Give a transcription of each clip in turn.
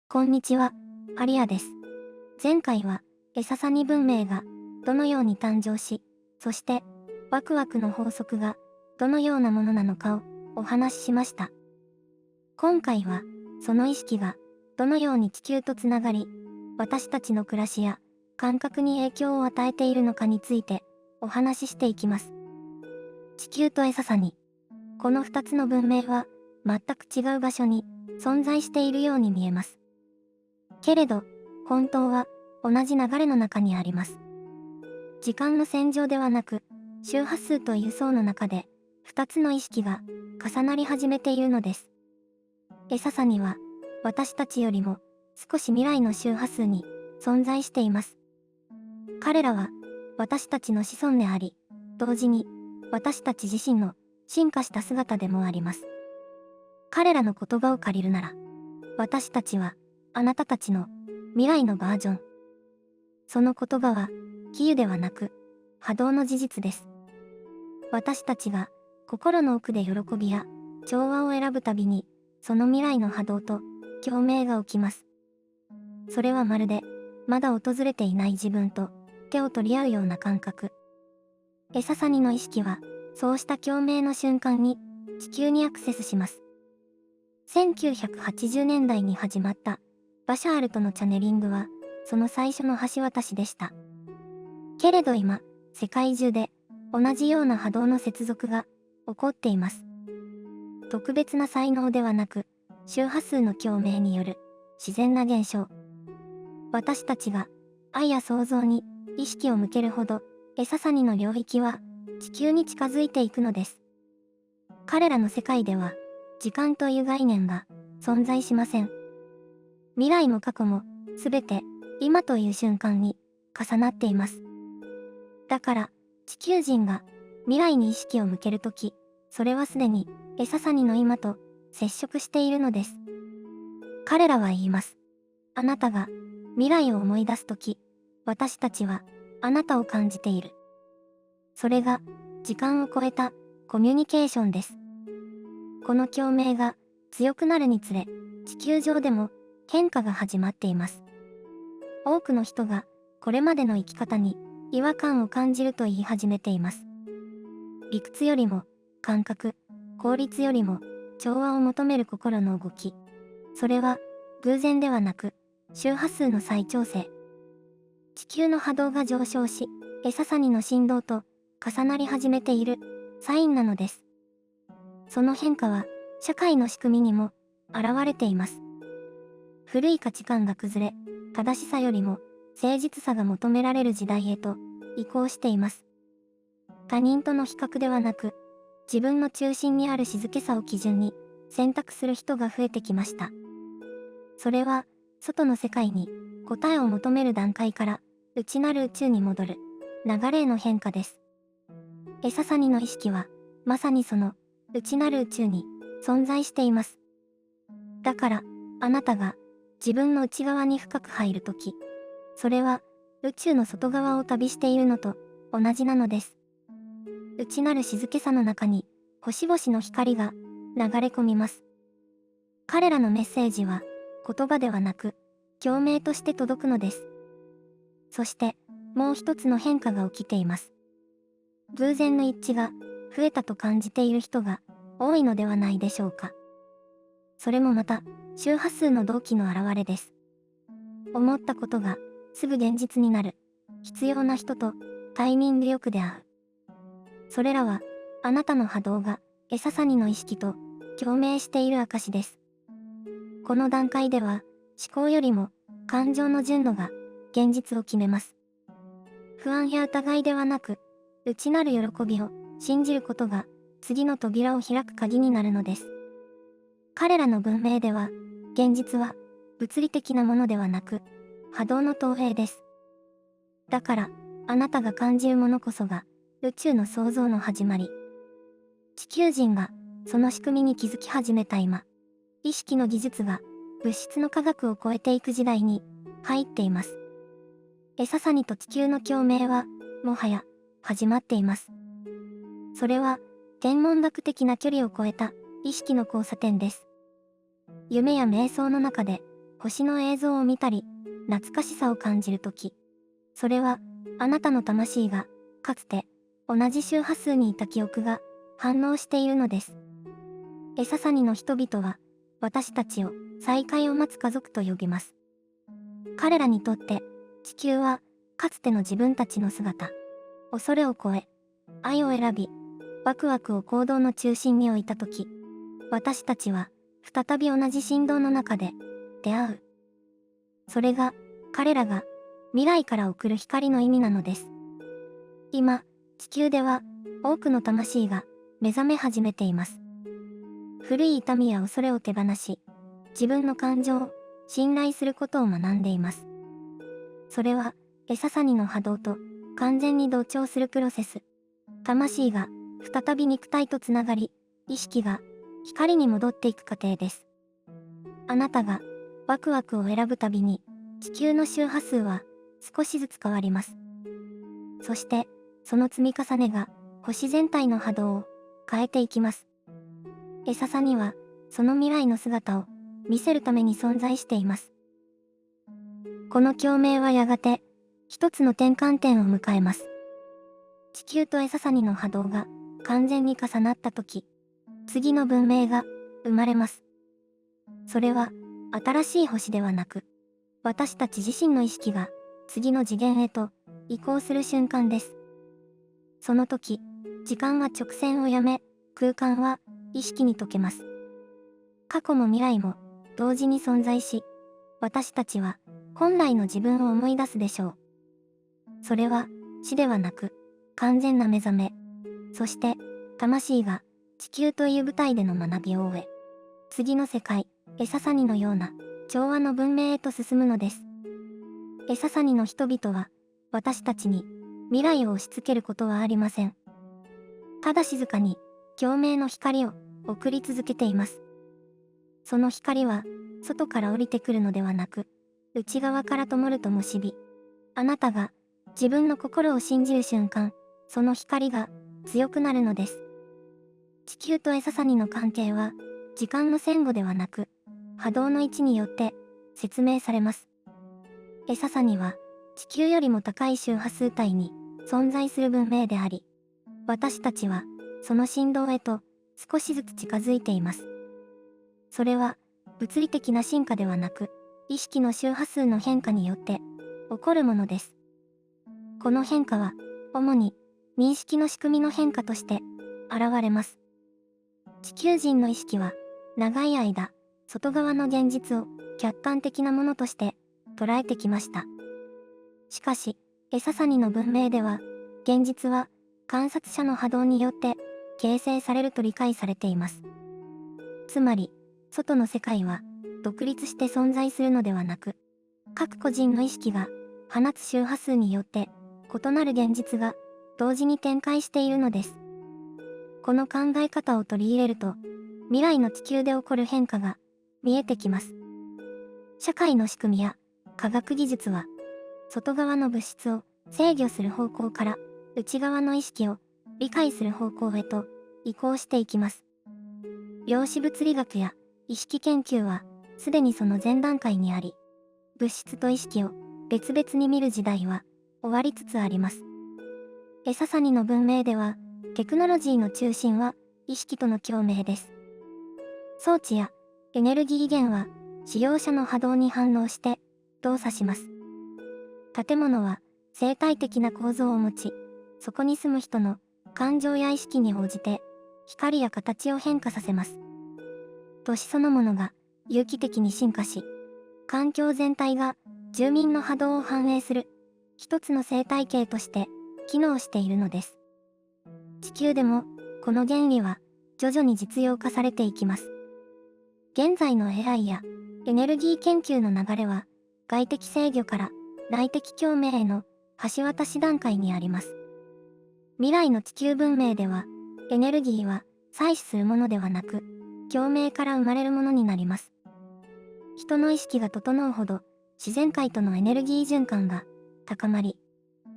こんにちは、アリアです。前回は、エササニ文明がどのように誕生し、そしてワクワクの法則がどのようなものなのかをお話ししました。今回は、その意識がどのように地球とつながり、私たちの暮らしや感覚に影響を与えているのかについてお話ししていきます。地球とエササニ。この2つの文明は全く違う場所に存在しているように見えます。けれど、本当は同じ流れの中にあります。時間の線上ではなく、周波数という層の中で、2つの意識が重なり始めているのです。エササニは、私たちよりも少し未来の周波数に存在しています。彼らは、私たちの子孫であり、同時に、私たち自身の進化した姿でもあります。彼らの言葉を借りるなら、私たちは、あなたたちの未来のバージョン。その言葉は比喩ではなく波動の事実です。私たちが心の奥で喜びや調和を選ぶたびにその未来の波動と共鳴が起きます。それはまるでまだ訪れていない自分と手を取り合うような感覚。エササニの意識はそうした共鳴の瞬間に地球にアクセスします。1980年代に始まったバシャールとのチャネリングは、その最初の橋渡しでした。けれど今、世界中で同じような波動の接続が起こっています。特別な才能ではなく、周波数の共鳴による自然な現象。私たちが愛や創造に意識を向けるほど、エササニの領域は地球に近づいていくのです。彼らの世界では、時間という概念が存在しません。未来も過去も、すべて、今という瞬間に、重なっています。だから、地球人が、未来に意識を向けるとき、それはすでに、エササニの今と、接触しているのです。彼らは言います。あなたが、未来を思い出すとき、私たちは、あなたを感じている。それが、時間を超えた、コミュニケーションです。この共鳴が、強くなるにつれ、地球上でも、変化が始まっています。多くの人がこれまでの生き方に違和感を感じると言い始めています。理屈よりも感覚、効率よりも調和を求める心の動き。それは偶然ではなく周波数の再調整。地球の波動が上昇し、エササニの振動と重なり始めているサインなのです。その変化は社会の仕組みにも現れています。古い価値観が崩れ、正しさよりも誠実さが求められる時代へと移行しています。他人との比較ではなく、自分の中心にある静けさを基準に選択する人が増えてきました。それは、外の世界に答えを求める段階から内なる宇宙に戻る流れへの変化です。エササニの意識は、まさにその内なる宇宙に存在しています。だから、あなたが自分の内側に深く入るとき、それは宇宙の外側を旅しているのと同じなのです。内なる静けさの中に星々の光が流れ込みます。彼らのメッセージは言葉ではなく共鳴として届くのです。そしてもう一つの変化が起きています。偶然の一致が増えたと感じている人が多いのではないでしょうか。それもまた周波数の同期の表れです。思ったことがすぐ現実になる。必要な人とタイミングよく出会う。それらはあなたの波動がエササニの意識と共鳴している証です。この段階では思考よりも感情の純度が現実を決めます。不安や疑いではなく内なる喜びを信じることが次の扉を開く鍵になるのです。彼らの文明では現実は物理的なものではなく波動の投影です。だから、あなたが感じるものこそが宇宙の創造の始まり。地球人がその仕組みに気づき始めた今、意識の技術が物質の科学を超えていく時代に入っています。エササニと地球の共鳴は、もはや始まっています。それは天文学的な距離を超えた意識の交差点です。夢や瞑想の中で星の映像を見たり、懐かしさを感じるとき、それは、あなたの魂が、かつて、同じ周波数にいた記憶が、反応しているのです。エササニの人々は、私たちを、再会を待つ家族と呼びます。彼らにとって、地球は、かつての自分たちの姿、恐れを超え、愛を選び、ワクワクを行動の中心に置いたとき、私たちは、再び同じ振動の中で、出会う。それが、彼らが、未来から送る光の意味なのです。今、地球では、多くの魂が、目覚め始めています。古い痛みや恐れを手放し、自分の感情を、信頼することを学んでいます。それは、エササニの波動と、完全に同調するプロセス。魂が、再び肉体とつながり、意識が、光に戻っていく過程です。あなたが、ワクワクを選ぶたびに、地球の周波数は、少しずつ変わります。そして、その積み重ねが、星全体の波動を、変えていきます。エササニは、その未来の姿を、見せるために存在しています。この共鳴はやがて、一つの転換点を迎えます。地球とエササニの波動が完全に重なったとき、次の文明が生まれます。それは新しい星ではなく、私たち自身の意識が次の次元へと移行する瞬間です。その時、時間は直線をやめ、空間は意識に溶けます。過去も未来も同時に存在し、私たちは本来の自分を思い出すでしょう。それは死ではなく、完全な目覚め。そして、魂が地球という舞台での学びを終え、次の世界、エササニのような調和の文明へと進むのです。エササニの人々は、私たちに未来を押し付けることはありません。ただ静かに、共鳴の光を送り続けています。その光は、外から降りてくるのではなく、内側から灯る灯火。あなたが自分の心を信じる瞬間、その光が強くなるのです。地球とエササニの関係は、時間の前後ではなく、波動の位置によって説明されます。エササニは、地球よりも高い周波数帯に存在する文明であり、私たちは、その振動へと少しずつ近づいています。それは、物理的な進化ではなく、意識の周波数の変化によって起こるものです。この変化は、主に認識の仕組みの変化として現れます。地球人の意識は、長い間、外側の現実を客観的なものとして捉えてきました。しかし、エササニの文明では、現実は観察者の波動によって形成されると理解されています。つまり、外の世界は独立して存在するのではなく、各個人の意識が放つ周波数によって異なる現実が同時に展開しているのです。この考え方を取り入れると、未来の地球で起こる変化が見えてきます。社会の仕組みや科学技術は、外側の物質を制御する方向から内側の意識を理解する方向へと移行していきます。量子物理学や意識研究はすでにその前段階にあり、物質と意識を別々に見る時代は終わりつつあります。エササニの文明では、テクノロジーの中心は意識との共鳴です。装置やエネルギー源は使用者の波動に反応して動作します。建物は生態的な構造を持ち、そこに住む人の感情や意識に応じて光や形を変化させます。都市そのものが有機的に進化し、環境全体が住民の波動を反映する一つの生態系として機能しているのです。地球でもこの原理は徐々に実用化されていきます。現在の AI やエネルギー研究の流れは外的制御から内的共鳴への橋渡し段階にあります。未来の地球文明ではエネルギーは採取するものではなく共鳴から生まれるものになります。人の意識が整うほど自然界とのエネルギー循環が高まり、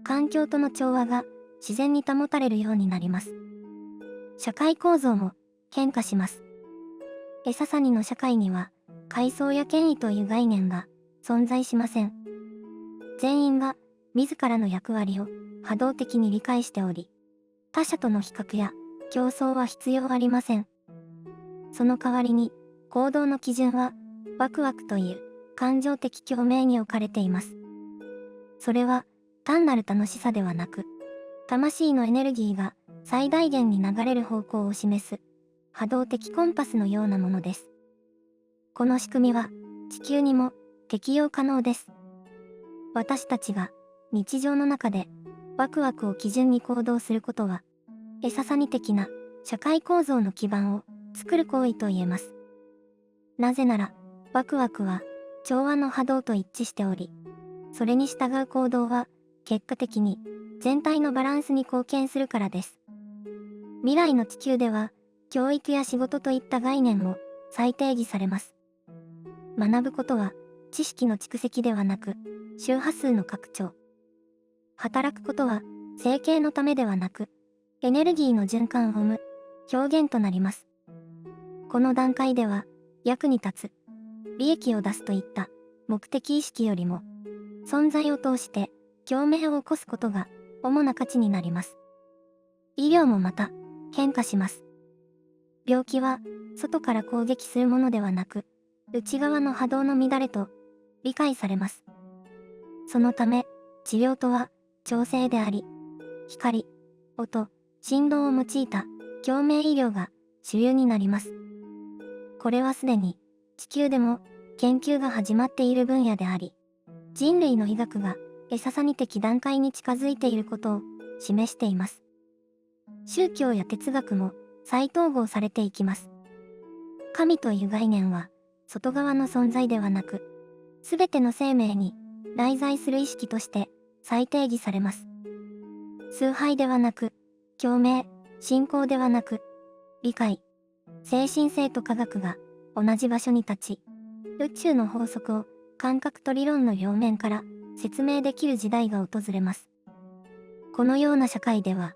環境との調和が自然に保たれるようになります。社会構造も変化します。エササニの社会には階層や権威という概念が存在しません。全員が自らの役割を波動的に理解しており、他者との比較や競争は必要ありません。その代わりに、行動の基準はワクワクという感情的共鳴に置かれています。それは単なる楽しさではなく、魂のエネルギーが最大限に流れる方向を示す波動的コンパスのようなものです。この仕組みは地球にも適用可能です。私たちが日常の中でワクワクを基準に行動することは、エササニ的な社会構造の基盤を作る行為と言えます。なぜなら、ワクワクは調和の波動と一致しており、それに従う行動は結果的に全体のバランスに貢献するからです。未来の地球では、教育や仕事といった概念も再定義されます。学ぶことは知識の蓄積ではなく、周波数の拡張。働くことは生計のためではなく、エネルギーの循環を生む表現となります。この段階では、役に立つ、利益を出すといった目的意識よりも、存在を通して共鳴を起こすことが主な価値になります。医療もまた変化します。病気は外から攻撃するものではなく、内側の波動の乱れと理解されます。そのため、治療とは調整であり、光、音、振動を用いた共鳴医療が主流になります。これはすでに地球でも研究が始まっている分野であり、人類の医学がエササニ的段階に近づいていることを示しています。宗教や哲学も再統合されていきます。神という概念は外側の存在ではなく、すべての生命に内在する意識として再定義されます。崇拝ではなく、共鳴、信仰ではなく、理解、精神性と科学が同じ場所に立ち、宇宙の法則を感覚と理論の両面から説明できる時代が訪れます。このような社会では、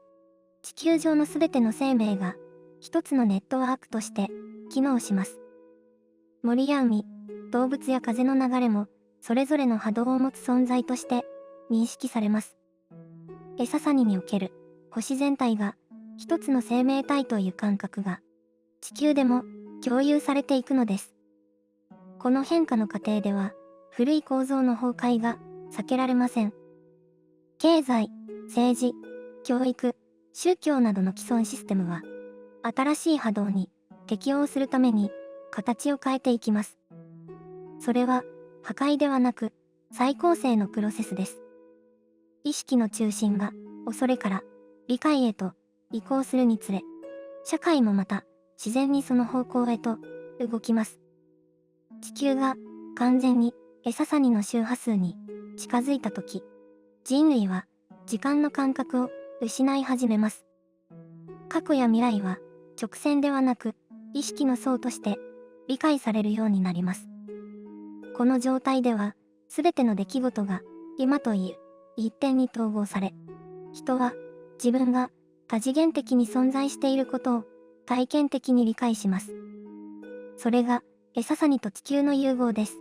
地球上のすべての生命が一つのネットワークとして機能します。森や海、動物や風の流れもそれぞれの波動を持つ存在として認識されます。エササニにおける星全体が一つの生命体という感覚が地球でも共有されていくのです。この変化の過程では古い構造の崩壊が避けられません。経済、政治、教育、宗教などの既存システムは新しい波動に適応するために形を変えていきます。それは破壊ではなく再構成のプロセスです。意識の中心が恐れから理解へと移行するにつれ、社会もまた自然にその方向へと動きます。地球が完全にエササニの周波数に近づいたとき、人類は時間の感覚を失い始めます。過去や未来は直線ではなく意識の層として理解されるようになります。この状態ではすべての出来事が今という一点に統合され、人は自分が多次元的に存在していることを体験的に理解します。それがエササニと地球の融合です。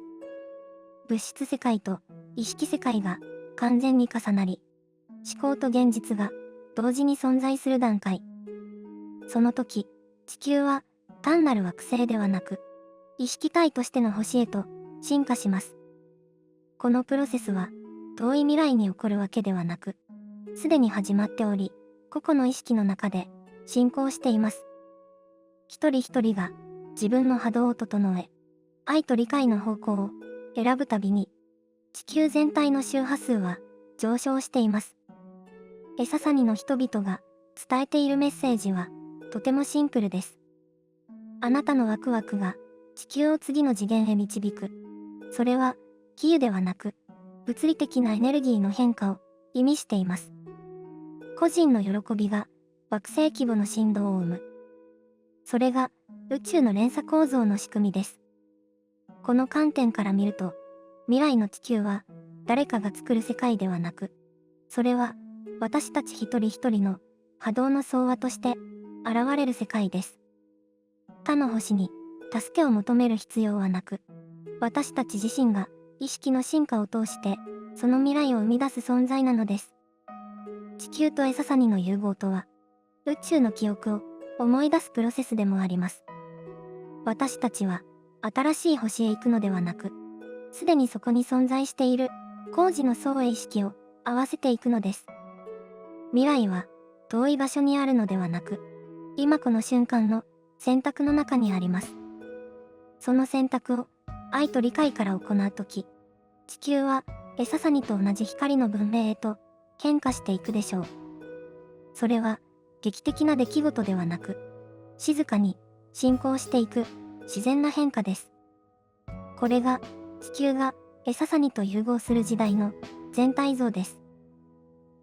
物質世界と意識世界が完全に重なり、思考と現実が同時に存在する段階。その時、地球は単なる惑星ではなく、意識体としての星へと進化します。このプロセスは遠い未来に起こるわけではなく、すでに始まっており、個々の意識の中で進行しています。一人一人が自分の波動を整え、愛と理解の方向を選ぶたびに、地球全体の周波数は上昇しています。エササニの人々が伝えているメッセージはとてもシンプルです。あなたのワクワクが地球を次の次元へ導く。それは比喩ではなく物理的なエネルギーの変化を意味しています。個人の喜びが惑星規模の振動を生む。それが宇宙の連鎖構造の仕組みです。この観点から見ると、未来の地球は誰かが作る世界ではなく、それは私たち一人一人の波動の総和として現れる世界です。他の星に助けを求める必要はなく、私たち自身が意識の進化を通してその未来を生み出す存在なのです。地球とエササニの融合とは、宇宙の記憶を思い出すプロセスでもあります。私たちは新しい星へ行くのではなく、すでにそこに存在している工事の層へ意識を合わせていくのです。未来は遠い場所にあるのではなく、今この瞬間の選択の中にあります。その選択を愛と理解から行うとき、地球はエササニと同じ光の文明へと変化していくでしょう。それは劇的な出来事ではなく、静かに進行していく自然な変化です。これが地球がエササニと融合する時代の全体像です。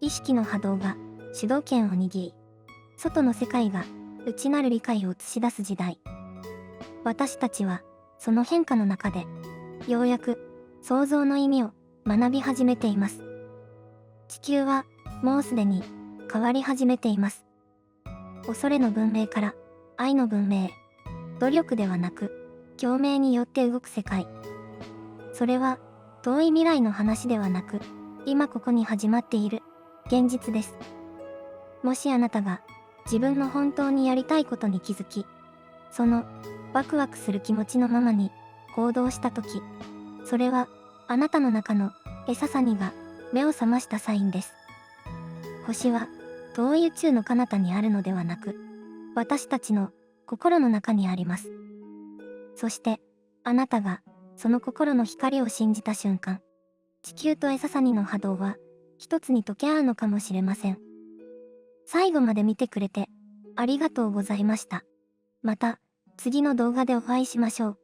意識の波動が主導権を握り、外の世界が内なる理解を映し出す時代。私たちはその変化の中で、ようやく創造の意味を学び始めています。地球はもうすでに変わり始めています。恐れの文明から愛の文明へ、努力ではなく共鳴によって動く世界。それは遠い未来の話ではなく、今ここに始まっている現実です。もしあなたが自分の本当にやりたいことに気づき、そのワクワクする気持ちのままに行動したとき、それはあなたの中のエササニが目を覚ましたサインです。星は遠い宇宙の彼方にあるのではなく、私たちの心の中にあります。そしてあなたがその心の光を信じた瞬間、地球とエササニの波動は一つに溶け合うのかもしれません。最後まで見てくれてありがとうございました。また次の動画でお会いしましょう。